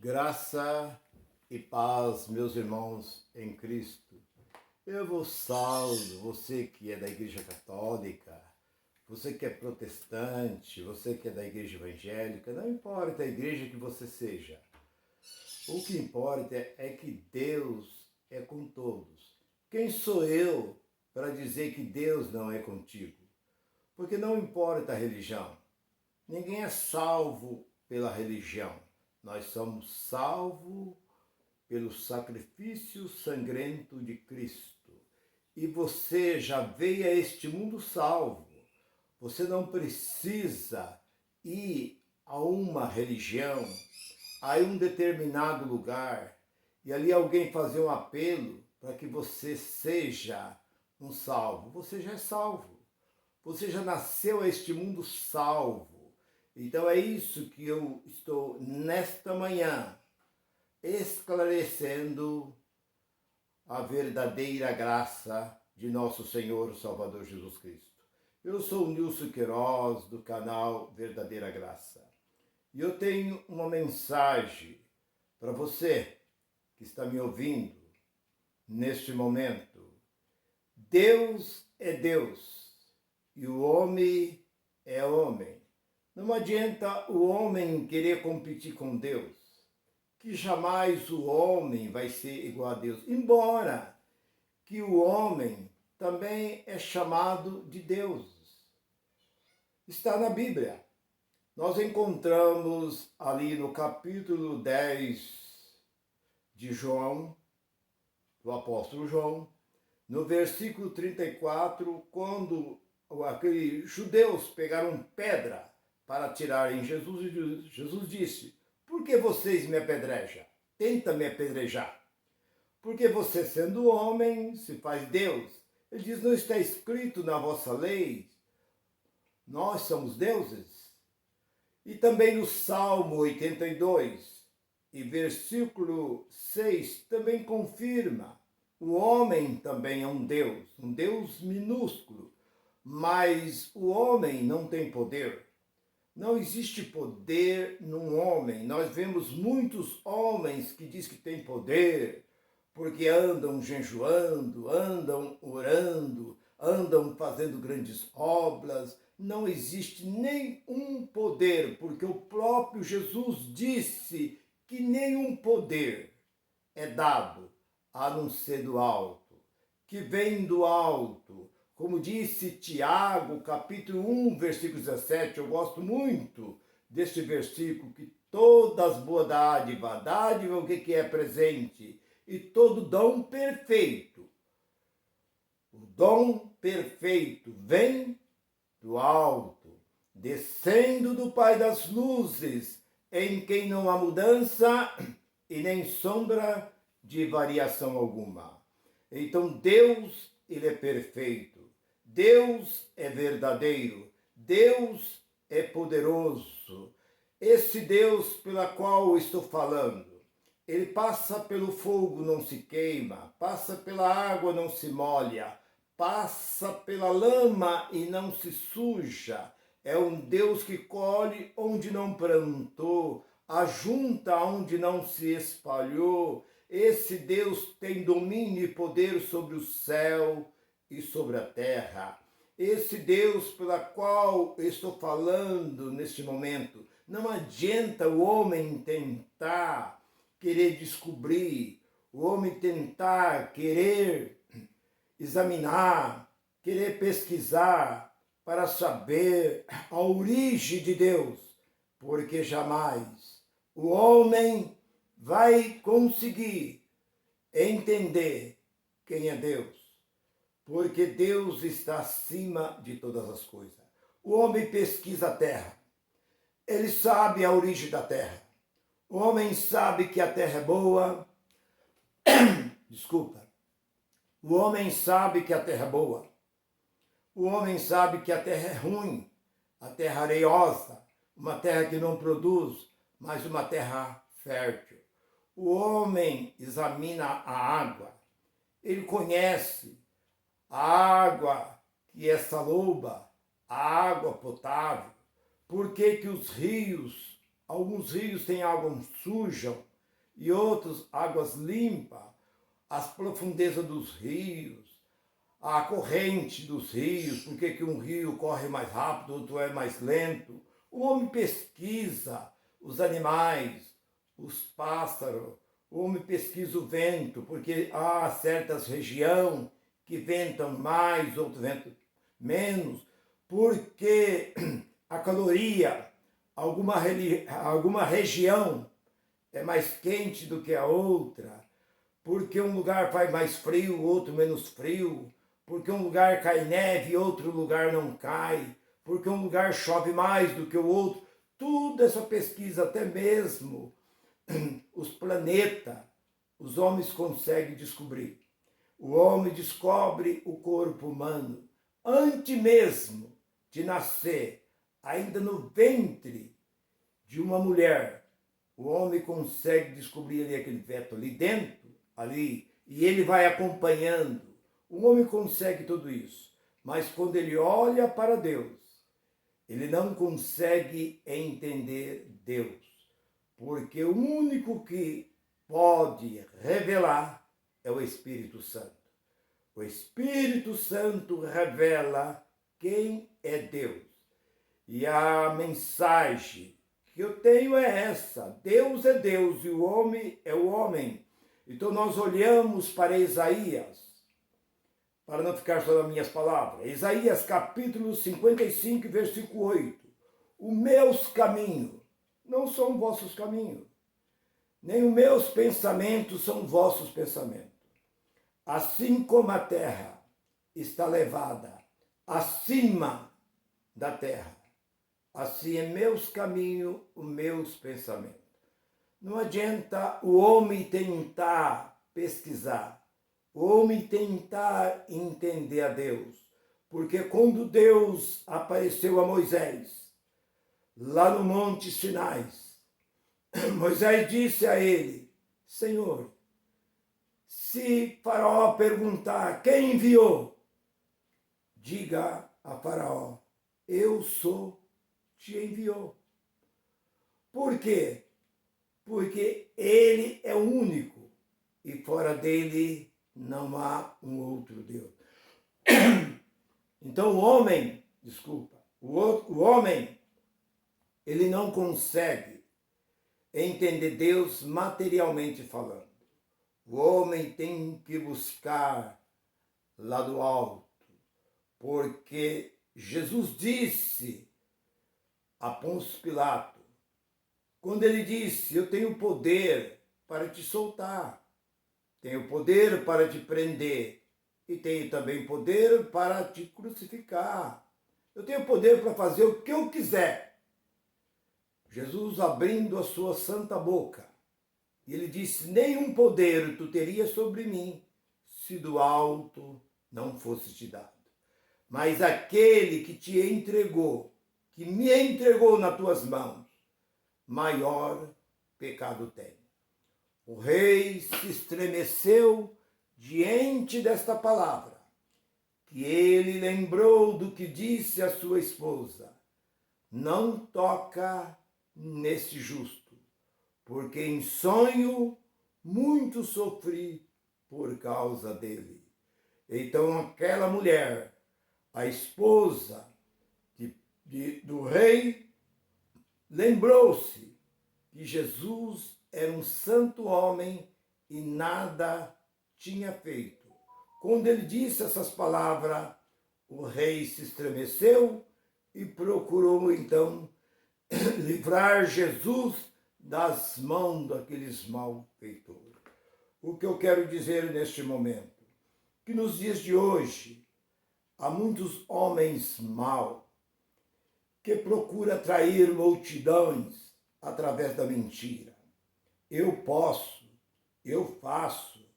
Graça e paz, meus irmãos em Cristo. Eu vos salvo, você que é da Igreja Católica, você que é protestante, você que é da Igreja Evangélica, não importa a igreja que você seja. O que importa é que Deus é com todos. Quem sou eu para dizer que Deus não é contigo? Porque não importa a religião. Ninguém é salvo pela religião. Nós somos salvos pelo sacrifício sangrento de Cristo. E você já veio a este mundo salvo. Você não precisa ir a uma religião, a um determinado lugar, e ali alguém fazer um apelo para que você seja um salvo. Você já é salvo. Você já nasceu a este mundo salvo. Então é isso que eu estou nesta manhã esclarecendo a verdadeira graça de nosso Senhor Salvador Jesus Cristo. Eu sou o Nilson Queiroz, do canal Verdadeira Graça. E eu tenho uma mensagem para você que está me ouvindo neste momento. Deus é Deus e o homem é homem. Não adianta o homem querer competir com Deus, que jamais o homem vai ser igual a Deus, embora que o homem também é chamado de Deus. Está na Bíblia. Nós encontramos ali no capítulo 10 de João, do apóstolo João, no versículo 34, quando aqueles judeus pegaram pedra para tirarem Jesus, e Jesus disse: por que vocês me apedrejam? Tenta me apedrejar. Porque você, sendo homem, se faz Deus. Ele diz: não está escrito na vossa lei, nós somos deuses? E também no Salmo 82, e versículo 6, também confirma: o homem também é um Deus minúsculo, mas o homem não tem poder. Não existe poder num homem. Nós vemos muitos homens que dizem que têm poder, porque andam jejuando, andam orando, andam fazendo grandes obras. Não existe nenhum poder, porque o próprio Jesus disse que nenhum poder é dado a não ser do alto, que vem do alto. Como disse Tiago, capítulo 1, versículo 17, eu gosto muito deste versículo, que todas as boas dádivas, dádiva o que é presente, e todo dom perfeito. O dom perfeito vem do alto, descendo do Pai das luzes, em quem não há mudança e nem sombra de variação alguma. Então Deus, ele é perfeito. Deus é verdadeiro. Deus é poderoso. Esse Deus pela qual eu estou falando, ele passa pelo fogo, não se queima, passa pela água, não se molha, passa pela lama e não se suja. É um Deus que colhe onde não plantou, ajunta onde não se espalhou. Esse Deus tem domínio e poder sobre o céu e sobre a terra. Esse Deus pela qual eu estou falando neste momento, não adianta o homem tentar querer descobrir, o homem tentar querer examinar, querer pesquisar para saber a origem de Deus, porque jamais o homem vai conseguir entender quem é Deus, porque Deus está acima de todas as coisas. O homem pesquisa a terra, ele sabe a origem da terra. O homem sabe que a terra é boa. Desculpa. O homem sabe que a terra é boa. O homem sabe que a terra é ruim, a terra areiosa, uma terra que não produz, mas uma terra fértil. O homem examina a água. Ele conhece a água que é saloba, a água potável. Por que que os rios, alguns rios têm água suja, e outros águas limpas, as profundezas dos rios, a corrente dos rios, porque que um rio corre mais rápido, outro é mais lento. O homem pesquisa os animais, os pássaros, o homem pesquisa o vento, porque há certas regiões que ventam mais, outras ventam menos, porque a caloria, alguma região é mais quente do que a outra, porque um lugar faz mais frio, outro menos frio, porque um lugar cai neve e outro lugar não cai, porque um lugar chove mais do que o outro. Tudo essa pesquisa, até mesmo os planetas, os homens conseguem descobrir. O homem descobre o corpo humano antes mesmo de nascer, ainda no ventre de uma mulher. O homem consegue descobrir ali aquele feto ali dentro, ali, e ele vai acompanhando. O homem consegue tudo isso, mas quando ele olha para Deus, ele não consegue entender Deus, porque o único que pode revelar é o Espírito Santo. O Espírito Santo revela quem é Deus. E a mensagem que eu tenho é essa: Deus é Deus e o homem é o homem. Então nós olhamos para Isaías, para não ficar só nas minhas palavras. Isaías capítulo 55, versículo 8. Os meus caminhos não são vossos caminhos, nem os meus pensamentos são vossos pensamentos. Assim como a terra está levada acima da terra, assim é meus caminhos, os meus pensamentos. Não adianta o homem tentar pesquisar, o homem tentar entender a Deus, porque quando Deus apareceu a Moisés, lá no Monte Sinai, Moisés disse a ele: Senhor, se Faraó perguntar quem enviou, diga a Faraó: eu sou, te enviou. Por quê? Porque ele é o único e fora dele não há um outro Deus. Então o homem, ele não consegue entender Deus materialmente falando. O homem tem que buscar lá do alto, porque Jesus disse a Pôncio Pilato, quando ele disse: eu tenho poder para te soltar, tenho poder para te prender e tenho também poder para te crucificar. Eu tenho poder para fazer o que eu quiser. Jesus abrindo a sua santa boca, e ele disse: nenhum poder tu terias sobre mim se do alto não fosse te dado. Mas aquele que te entregou, que me entregou nas tuas mãos, maior pecado tem. O rei se estremeceu diante desta palavra, que ele lembrou do que disse a sua esposa: não toca nesse justo, porque em sonho muito sofri por causa dele. Então aquela mulher, a esposa do rei, lembrou-se que Jesus era um santo homem e nada tinha feito. Quando ele disse essas palavras, o rei se estremeceu e procurou então livrar Jesus das mãos daqueles malfeitores. O que eu quero dizer neste momento? Que nos dias de hoje há muitos homens maus que procuram atrair multidões através da mentira. Eu posso, eu faço,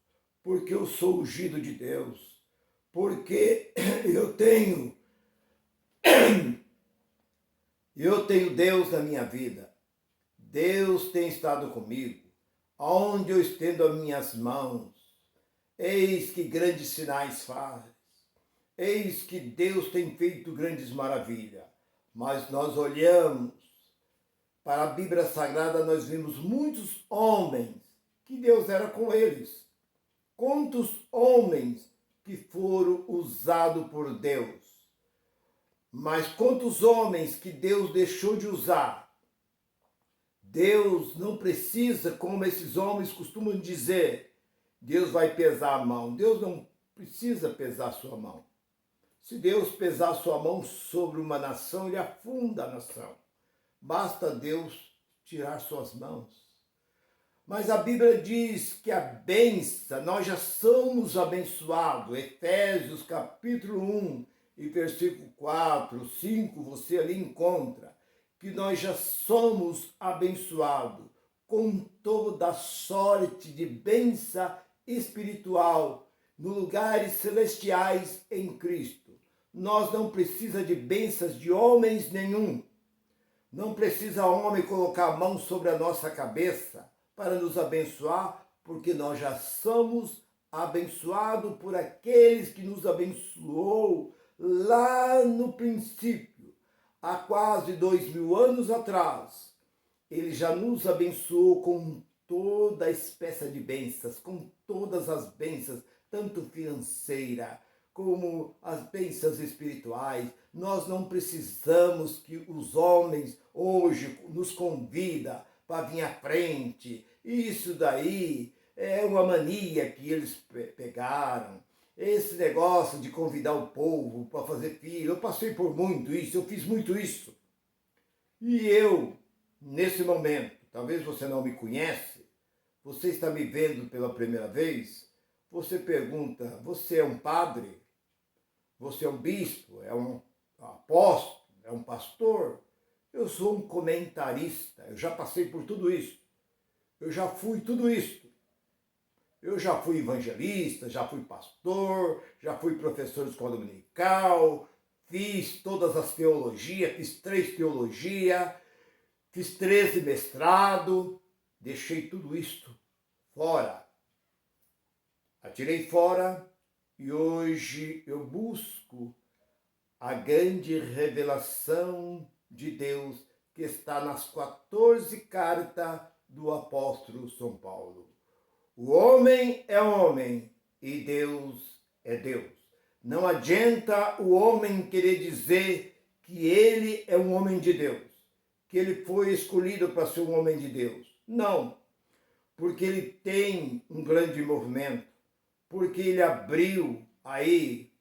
porque eu sou ungido de Deus, porque eu tenho Deus na minha vida. Deus tem estado comigo, aonde eu estendo as minhas mãos. Eis que grandes sinais faz. Eis que Deus tem feito grandes maravilhas. Mas nós olhamos para a Bíblia Sagrada, nós vimos muitos homens que Deus era com eles. Quantos homens que foram usados por Deus, mas quantos homens que Deus deixou de usar. Deus não precisa, como esses homens costumam dizer, Deus vai pesar a mão. Deus não precisa pesar a sua mão. Se Deus pesar a sua mão sobre uma nação, ele afunda a nação. Basta Deus tirar suas mãos. Mas a Bíblia diz que a bênção, nós já somos abençoados. Efésios capítulo 1 e versículo 4, 5, você ali encontra que nós já somos abençoados com toda a sorte de bênção espiritual nos lugares celestiais em Cristo. Nós não precisamos de bênçãos de homens nenhum. Não precisa homem colocar a mão sobre a nossa cabeça para nos abençoar, porque nós já somos abençoados por aqueles que nos abençoou lá no princípio, há quase 2000 anos atrás. Ele já nos abençoou com toda a espécie de bênçãos, com todas as bênçãos, tanto financeira como as bênçãos espirituais. Nós não precisamos que os homens hoje nos convidam para vir à frente. Isso daí é uma mania que eles pegaram. Esse negócio de convidar o povo para fazer filho, eu passei por muito isso, eu fiz muito isso. E eu, nesse momento, talvez você não me conhece, você está me vendo pela primeira vez, você pergunta, você é um padre? Você é um bispo? É um apóstolo? É um pastor? Eu sou um comentarista, eu já passei por tudo isso. Eu já fui tudo isso. Eu já fui evangelista, já fui pastor, já fui professor de escola dominical, fiz todas as teologias, fiz 3 teologias, fiz 13 mestrado, deixei tudo isto fora. Atirei fora e hoje eu busco a grande revelação de Deus que está nas 14 cartas do apóstolo São Paulo. O homem é homem e Deus é Deus. Não adianta o homem querer dizer que ele é um homem de Deus, que ele foi escolhido para ser um homem de Deus. Não, porque ele tem um grande movimento, porque ele abriu aí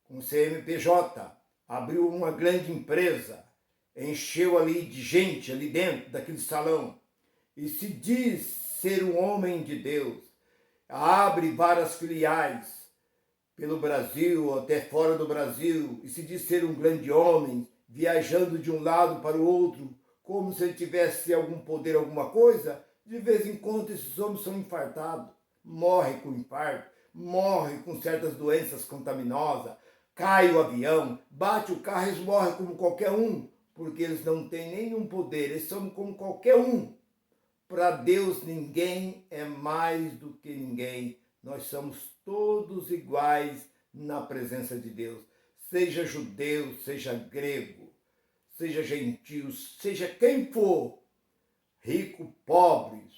com CNPJ, abriu uma grande empresa, encheu ali de gente ali dentro daquele salão e se diz ser um homem de Deus, abre várias filiais pelo Brasil, até fora do Brasil, e se diz ser um grande homem, viajando de um lado para o outro, como se ele tivesse algum poder, alguma coisa. De vez em quando esses homens são infartados, morrem com infarto, morrem com certas doenças contaminosas, cai o avião, bate o carro, eles morrem como qualquer um, porque eles não têm nenhum poder, eles são como qualquer um. Para Deus ninguém é mais do que ninguém. Nós somos todos iguais na presença de Deus. Seja judeu, seja grego, seja gentio, seja quem for, rico, pobres,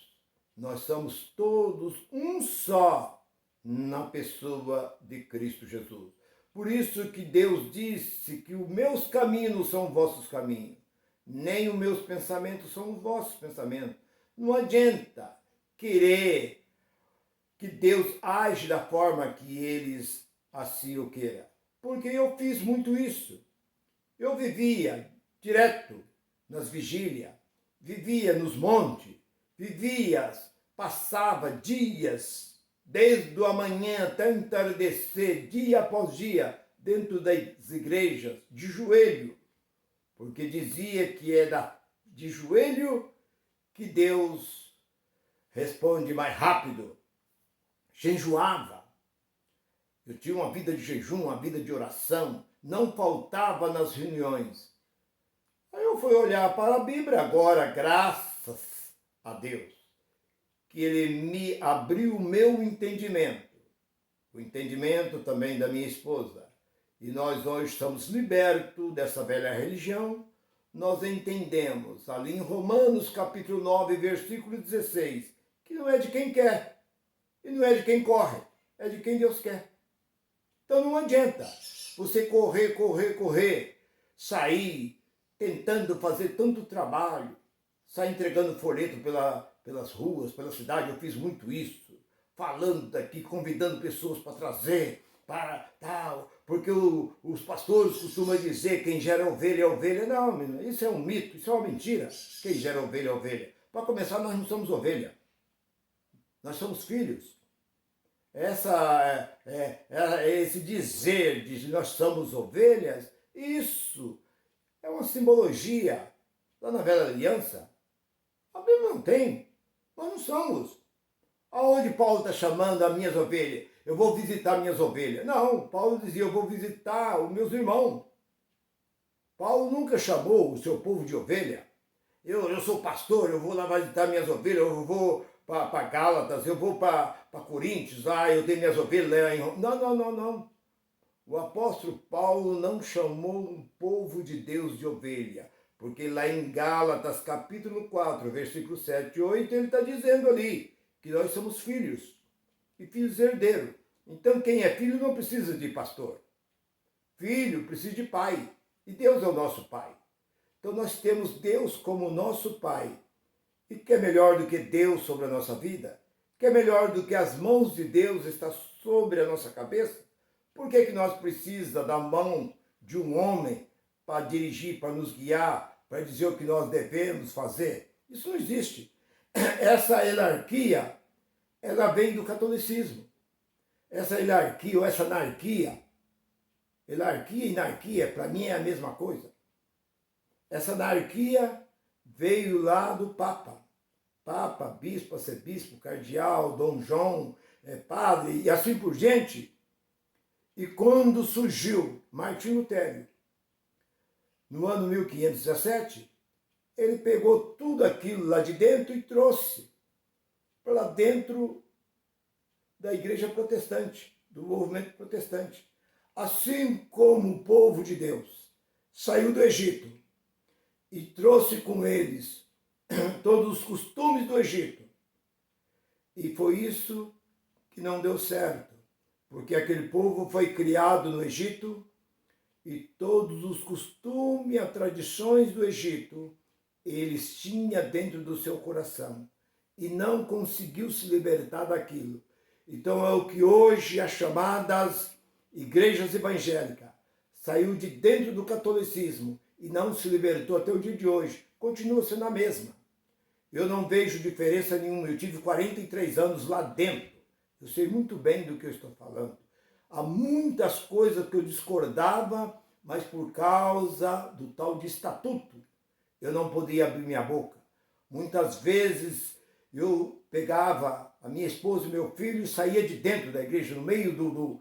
nós somos todos um só na pessoa de Cristo Jesus. Por isso que Deus disse que os meus caminhos são os vossos caminhos, nem os meus pensamentos são os vossos pensamentos. Não adianta querer que Deus age da forma que eles assim o queiram. Porque eu fiz muito isso. Eu vivia direto nas vigílias, vivia nos montes, passava dias, desde o amanhã até o entardecer, dia após dia, dentro das igrejas, de joelho. Porque dizia que é de joelho que Deus responde mais rápido. Jejuava. Eu tinha uma vida de jejum, uma vida de oração. Não faltava nas reuniões. Aí eu fui olhar para a Bíblia agora, graças a Deus, que Ele me abriu o meu entendimento. O entendimento também da minha esposa. E nós hoje estamos libertos dessa velha religião. Nós entendemos ali em Romanos capítulo 9, versículo 16, que não é de quem quer, e não é de quem corre, é de quem Deus quer. Então não adianta você correr, sair tentando fazer tanto trabalho, sair entregando folheto pelas ruas, pela cidade. Eu fiz muito isso, falando daqui, convidando pessoas para trazer, para tal, porque os pastores costumam dizer quem gera ovelha é ovelha. Não, isso é um mito, isso é uma mentira. Quem gera ovelha é ovelha. Para começar, nós não somos ovelha, nós somos filhos. Esse dizer de nós somos ovelhas, isso é uma simbologia. Lá na velha aliança, a Bíblia não tem, nós não somos. Aonde Paulo está chamando as minhas ovelhas? Eu vou visitar minhas ovelhas. Não, Paulo dizia, eu vou visitar os meus irmãos. Paulo nunca chamou o seu povo de ovelha. Eu sou pastor, eu vou lá visitar minhas ovelhas, eu vou para Gálatas, eu vou para Coríntios, eu tenho minhas ovelhas lá em Roma. Não. O apóstolo Paulo não chamou um povo de Deus de ovelha, porque lá em Gálatas, capítulo 4, versículo 7 e 8, ele está dizendo ali que nós somos filhos e filhos herdeiros. Então quem é filho não precisa de pastor. Filho precisa de pai, e Deus é o nosso pai. Então nós temos Deus como nosso pai. E que é melhor do que Deus sobre a nossa vida? Que é melhor do que as mãos de Deus estar sobre a nossa cabeça? Por que nós precisamos da mão de um homem para dirigir, para nos guiar, para dizer o que nós devemos fazer? Isso não existe. Essa hierarquia, ela vem do catolicismo. Essa hierarquia ou essa anarquia, hierarquia e anarquia, para mim é a mesma coisa. Essa anarquia veio lá do Papa. Papa, bispo, arcebispo, cardeal, Dom João, padre e assim por diante. E quando surgiu Martim Lutero, no ano 1517, ele pegou tudo aquilo lá de dentro e trouxe para dentro da igreja protestante, do movimento protestante. Assim como o povo de Deus saiu do Egito e trouxe com eles todos os costumes do Egito. E foi isso que não deu certo, porque aquele povo foi criado no Egito e todos os costumes e as tradições do Egito eles tinham dentro do seu coração e não conseguiu se libertar daquilo. Então é o que hoje é chamadas igrejas evangélicas. Saiu de dentro do catolicismo e não se libertou até o dia de hoje. Continua sendo a mesma. Eu não vejo diferença nenhuma. Eu tive 43 anos lá dentro. Eu sei muito bem do que eu estou falando. Há muitas coisas que eu discordava, mas por causa do tal de estatuto, eu não podia abrir minha boca. Muitas vezes eu pegava a minha esposa e meu filho e saía de dentro da igreja, no meio do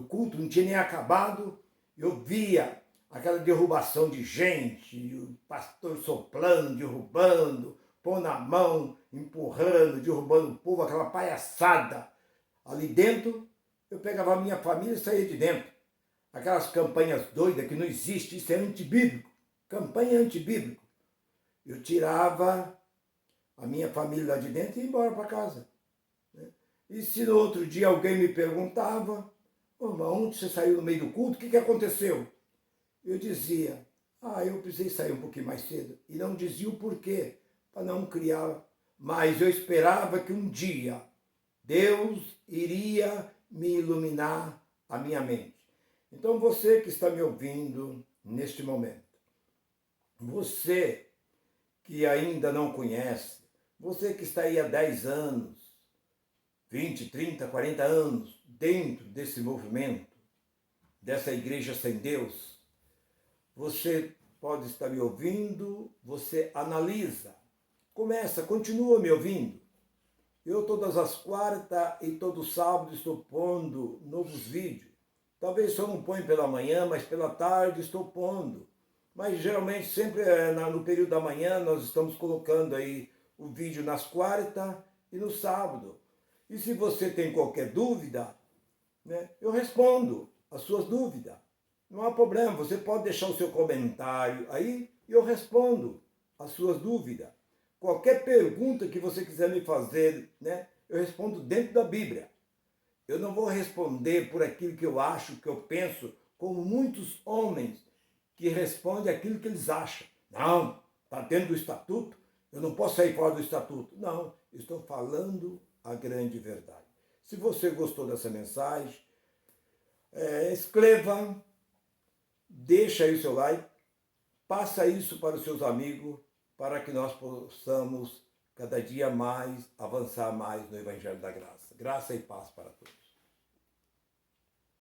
culto, não tinha nem acabado. Eu via aquela derrubação de gente, o pastor soprando, derrubando, pondo a mão, empurrando, derrubando o povo, aquela palhaçada. Ali dentro, eu pegava a minha família e saía de dentro. Aquelas campanhas doidas que não existem, isso é antibíblico. Campanha antibíblico. Eu tirava a minha família lá de dentro e ia embora para casa. E se no outro dia alguém me perguntava, onde você saiu no meio do culto, o que aconteceu? Eu dizia, eu precisei sair um pouquinho mais cedo. E não dizia o porquê, para não criar. Mas eu esperava que um dia Deus iria me iluminar a minha mente. Então você que está me ouvindo neste momento, você que ainda não conhece, você que está aí há 10 anos, 20, 30, 40 anos dentro desse movimento, dessa igreja sem Deus, você pode estar me ouvindo, você analisa, continua me ouvindo. Eu todas as quartas e todo sábado estou pondo novos vídeos. Talvez só não ponho pela manhã, mas pela tarde estou pondo. Mas geralmente sempre no período da manhã nós estamos colocando aí o vídeo nas quartas e no sábado. E se você tem qualquer dúvida, eu respondo as suas dúvidas. Não há problema, você pode deixar o seu comentário aí e eu respondo as suas dúvidas. Qualquer pergunta que você quiser me fazer, né, eu respondo dentro da Bíblia. Eu não vou responder por aquilo que eu acho, que eu penso, como muitos homens que respondem aquilo que eles acham. Não, está dentro do estatuto, eu não posso sair fora do estatuto. Não, estou falando a grande verdade. Se você gostou dessa mensagem, escreva, deixa aí o seu like, passa isso para os seus amigos, para que nós possamos cada dia mais avançar mais no Evangelho da Graça. Graça e paz para todos.